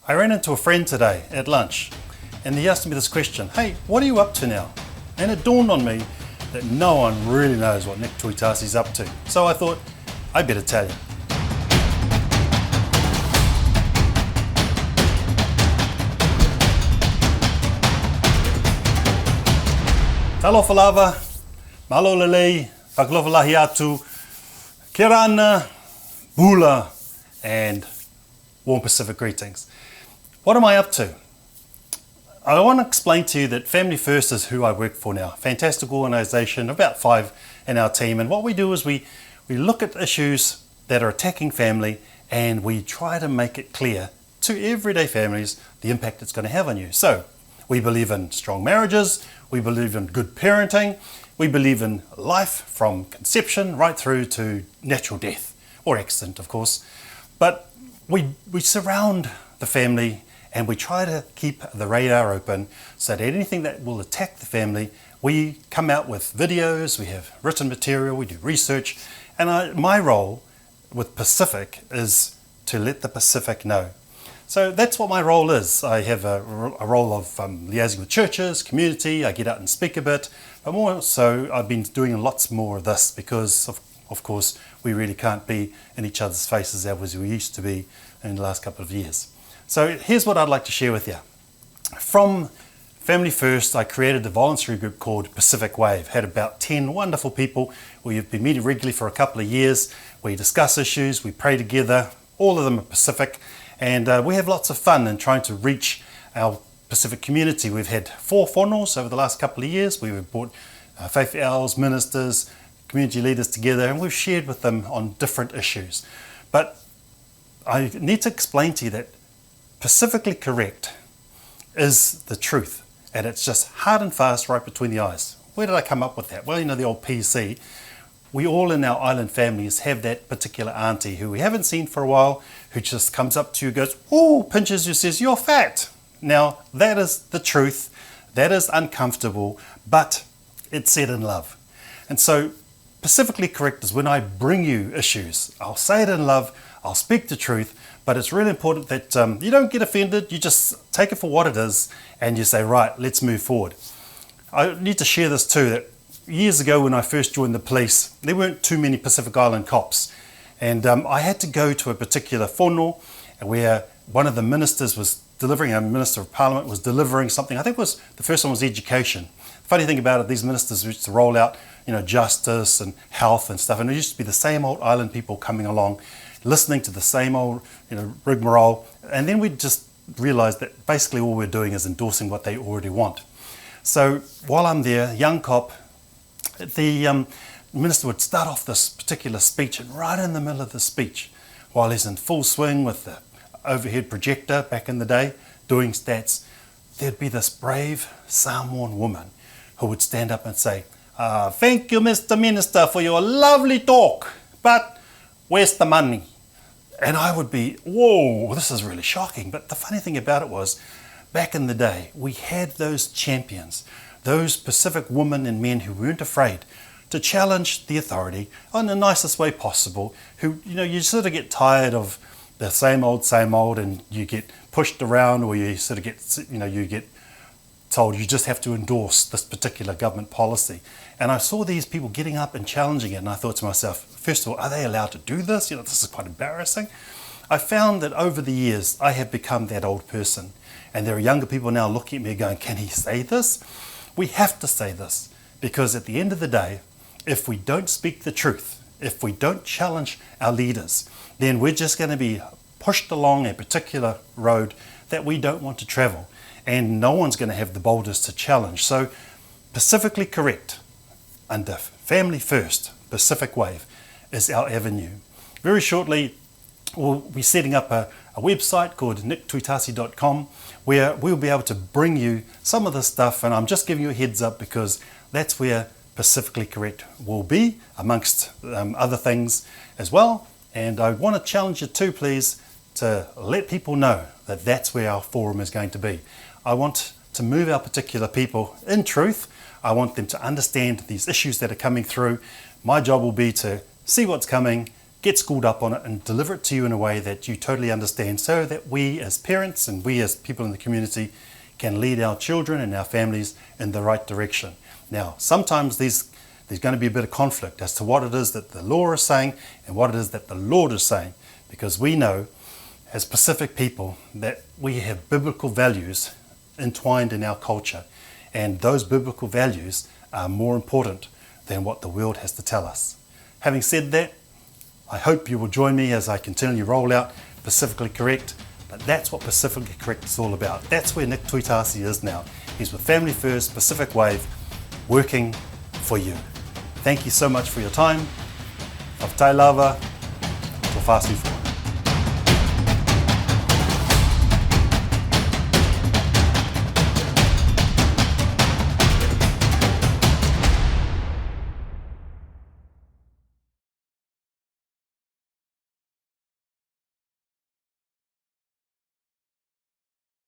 I ran into a friend today at lunch and he asked me this question, hey, what are you up to now? And it dawned on me that no one really knows what Nick Tuitasi's up to. So I thought, I better tell you. Talofa lava, malo lelei, whakalofa lahi atu, kirana, bula, and warm Pacific greetings. What am I up to? I want to explain to you that Family First is who I work for now. Fantastic organisation, about 5 in our team. And what we do is we look at issues that are attacking family and we try to make it clear to everyday families the impact it's going to have on you. So we believe in strong marriages, we believe in good parenting, we believe in life from conception right through to natural death, or accident of course. But we surround the family and we try to keep the radar open so that anything that will attack the family, we come out with videos, we have written material, we do research. And my role with Pacific is to let the Pacific know. So that's what my role is. I have a role of liaising with churches, community, I get out and speak a bit. But more so, I've been doing lots more of this because, of course, we really can't be in each other's faces as we used to be in the last couple of years. So here's what I'd like to share with you. From Family First, I created a voluntary group called Pacific Wave. Had about 10 wonderful people. We've been meeting regularly for a couple of years. We discuss issues, we pray together. All of them are Pacific. And we have lots of fun in trying to reach our Pacific community. We've had 4 whānaus over the last couple of years. We've brought faith elders, ministers, community leaders together, and we've shared with them on different issues. But I need to explain to you that Pacifically Correct is the truth, and it's just hard and fast right between the eyes. Where did I come up with that? Well, you know, the old PC. We all in our island families have that particular auntie who we haven't seen for a while, who just comes up to you, goes, oh, pinches you, says, you're fat. Now, that is the truth. That is uncomfortable, but it's said in love. And so Pacifically Correct is when I bring you issues. I'll say it in love, I'll speak the truth, but it's really important that you don't get offended, you just take it for what it is and you say, right, let's move forward. I need to share this too, that years ago when I first joined the police, there weren't too many Pacific Island cops. And I had to go to a particular whānau where one of the ministers was delivering, a Minister of Parliament was delivering something. I think it was, the first one was education. The funny thing about it, these ministers used to roll out, you know, justice and health and stuff. And it used to be the same old island people coming along, listening to the same old, you know, rigmarole. And then we just realized that basically all we're doing is endorsing what they already want. So while I'm there, young cop, the minister would start off this particular speech, and right in the middle of the speech, while he's in full swing with the overhead projector back in the day, doing stats, there'd be this brave Samoan woman who would stand up and say, thank you, Mr. Minister, for your lovely talk, but where's the money? And I would be, whoa, this is really shocking. But the funny thing about it was, back in the day, we had those champions, those Pacific women and men who weren't afraid to challenge the authority in the nicest way possible, who, you know, you sort of get tired of the same old, and you get pushed around, or you sort of get, you know, you get told you just have to endorse this particular government policy. And I saw these people getting up and challenging it, and I thought to myself, first of all, are they allowed to do this? You know, this is quite embarrassing. I found that over the years, I have become that old person, and there are younger people now looking at me going, can he say this? We have to say this, because at the end of the day, if we don't speak the truth, if we don't challenge our leaders, then we're just going to be pushed along a particular road that we don't want to travel, and no one's going to have the boldness to challenge. So Pacifically Correct, under Family First, Pacific Wave, is our avenue. Very shortly, we'll be setting up a website called nicktuitasi.com where we'll be able to bring you some of this stuff, and I'm just giving you a heads up because that's where Pacifically Correct will be, amongst other things as well. And I want to challenge you too, please, to let people know that that's where our forum is going to be. I want to move our particular people in truth. I want them to understand these issues that are coming through. My job will be to see what's coming, get schooled up on it and deliver it to you in a way that you totally understand, so that we as parents and we as people in the community can lead our children and our families in the right direction. Now, sometimes there's going to be a bit of conflict as to what it is that the law is saying and what it is that the Lord is saying, because we know as Pacific people that we have biblical values entwined in our culture, and those biblical values are more important than what the world has to tell us. Having said that, I hope you will join me as I continually roll out Pacifically Correct, but that's what Pacifically Correct is all about. That's where Nick Tuitasi is now. He's with Family First Pacific Wave, working for you. Thank you so much for your time. Whakatau lava, tō whāsui.